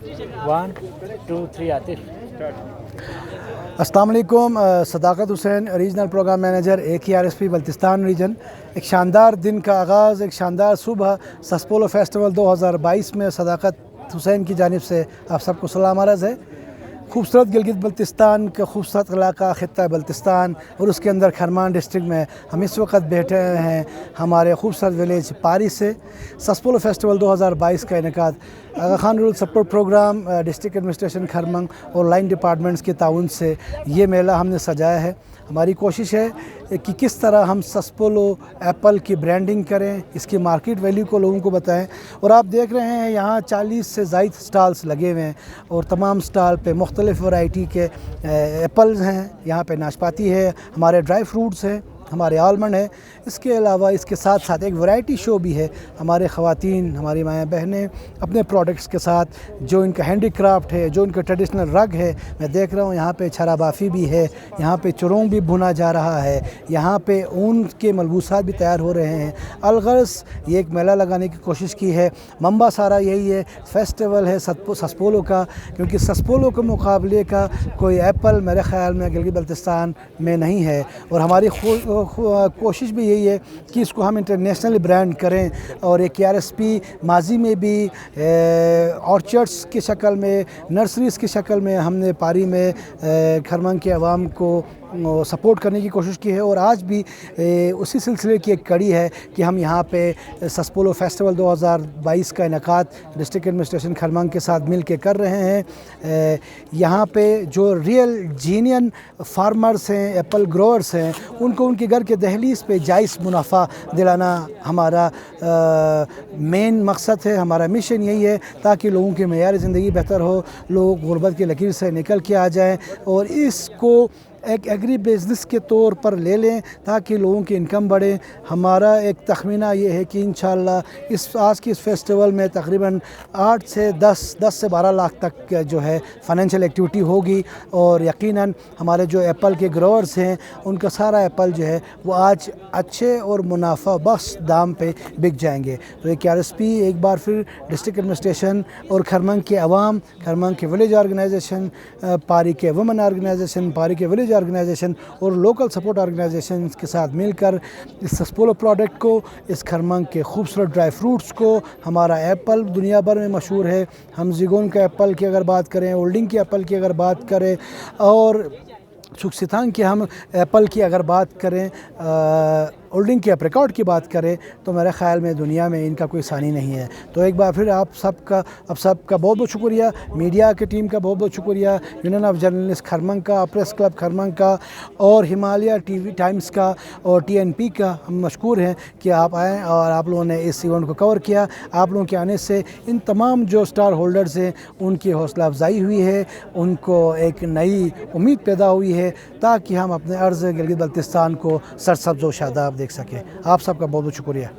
1 2 3 आतिफ। अस्सलाम वालेकुम। Sadaqat Hussain, regional programme manager AKRSP Baltistan region. एक शानदार दिन का आगाज़, एक शानदार सुबह सस्पोलो फेस्टिवल 2022 में सदाकत हुसैन की जानिब से आप सबको सलाम अर्ज़ है। खूबसूरत गिलगित बल्तिस्तान का खूबसूरत इलाका ख़ित्ता बल्तिस्तान और उसके अंदर खरमान डिस्ट्रिक्ट में हम इस वक्त बैठे हैं हमारे खूबसूरत विलेज पारी से। सस्पोलो फेस्टिवल 2022 का इनेकाद Aga Khan rural support programme, district administration Kharmang और लाइन डिपार्टमेंट्स के ताउन से ये मेला हमने सजाया है। हमारी कोशिश है कि किस तरह हम सस्पोलो एप्पल की ब्रांडिंग करें, इसकी मार्केट वैल्यू को लोगों को बताएं। और आप देख रहे हैं यहाँ 40 से ज़ायद स्टॉल्स लगे हुए हैं और तमाम स्टॉल पे मुख्तलिफ़ वैरायटी के एप्पल्स हैं। यहाँ पे नाशपाती है, हमारे ड्राई फ्रूट्स हैं, हमारे आलमंड है। इसके अलावा इसके साथ साथ एक वैरायटी शो भी है। हमारे ख़वातीन, हमारी माएँ बहनें अपने प्रोडक्ट्स के साथ, जो इनका हैंडी क्राफ्ट है, जो इनका ट्रेडिशनल रग है, मैं देख रहा हूँ यहाँ पे छरा बाफ़ी भी है, यहाँ पे चुरोंग भी भुना जा रहा है, यहाँ पे ऊन के मलबूसात भी तैयार हो रहे हैं। अलगर्ज़ ये एक मेला लगाने की कोशिश की है। मंबा सारा यही है, फेस्टिवल है सस्पोलो का, क्योंकि सस्पोलो के मुकाबले का कोई एप्पल मेरे ख़्याल में गिलगित बल्तिस्तान में नहीं है। और हमारी कोशिश भी यही है कि इसको हम इंटरनेशनल ब्रांड करें। और AKRSP माजी में भी ऑर्चर्ड्स की शक्ल में, नर्सरीज़ की शक्ल में हमने पारी में खरमंग के अवाम को सपोर्ट करने की कोशिश की है। और आज भी उसी सिलसिले की एक कड़ी है कि हम यहाँ पे सस्पोलो फेस्टिवल 2022 का इनेकाद डिस्ट्रिक्ट एडमिनिस्ट्रेशन खरमंग के साथ मिल के कर रहे हैं। यहाँ पे जो रियल जीनियन फार्मर्स हैं, एप्पल ग्रोअर्स हैं, उनको उनके घर के दहलीज पे जायज़ मुनाफा दिलाना हमारा मेन मकसद है। हमारा मिशन यही है ताकि लोगों की मेयार ज़िंदगी बेहतर हो, लोग गुर्बत की लकीर से निकल के आ जाएँ और इसको एक एग्री बिज़नेस के तौर पर ले लें ताकि लोगों की इनकम बढ़े। हमारा एक तखमीना ये है कि इंशाअल्लाह आज की इस फेस्टिवल में तकरीबन 8 से 10 से 12 लाख तक जो है फ़ाइनेंशियल एक्टिविटी होगी। और यकीनन हमारे जो एप्पल के ग्रोअर्स हैं उनका सारा एप्पल जो है वो आज अच्छे और मुनाफा बख्श दाम पे बिक जाएंगे। तो AKRSP एक बार फिर डिस्ट्रिक्ट एडमिनिस्ट्रेशन और खरमंग के अवाम, खरमंग के विलेज ऑर्गेनाइजेशन, पारी के वुमेन ऑर्गेनाइजेशन, पारी के विलेज ऑर्गेनाइजेशन और लोकल सपोर्ट ऑर्गेनाइजेशन के साथ मिलकर इस सस्पोलो प्रोडक्ट को, इस खरमंग के खूबसूरत ड्राई फ्रूट्स को, हमारा एप्पल दुनिया भर में मशहूर है। हम ज़िगोन का एप्पल की अगर बात करें, ओल्डिंग के एप्पल की अगर बात करें और सुक्सितान की हम एप्पल की अगर बात करें, ओल्डिंग के एप्रिकॉट की बात करें, तो मेरे ख़्याल में दुनिया में इनका कोई सानी नहीं है। तो एक बार फिर आप सबका बहुत बहुत शुक्रिया, मीडिया की टीम का बहुत बहुत शुक्रिया, यूनियन ऑफ जर्नलिस्ट खरमंग का, प्रेस क्लब खरमंग का और हिमालय TV टाइम्स का और TNP का। हम मशकूर हैं कि आप आएँ और आप लोगों ने इस इवेंट को कवर किया। आप लोगों के आने से इन तमाम जो स्टार होल्डर्स हैं उनकी हौसला अफजाई हुई है, उनको एक नई उम्मीद पैदा हुई है ताकि हम अपने अर्ज़ गिलगित बल्तिस्तान को सरसब्ज़ व शादाब देख सकें। आप सबका बहुत बहुत शुक्रिया।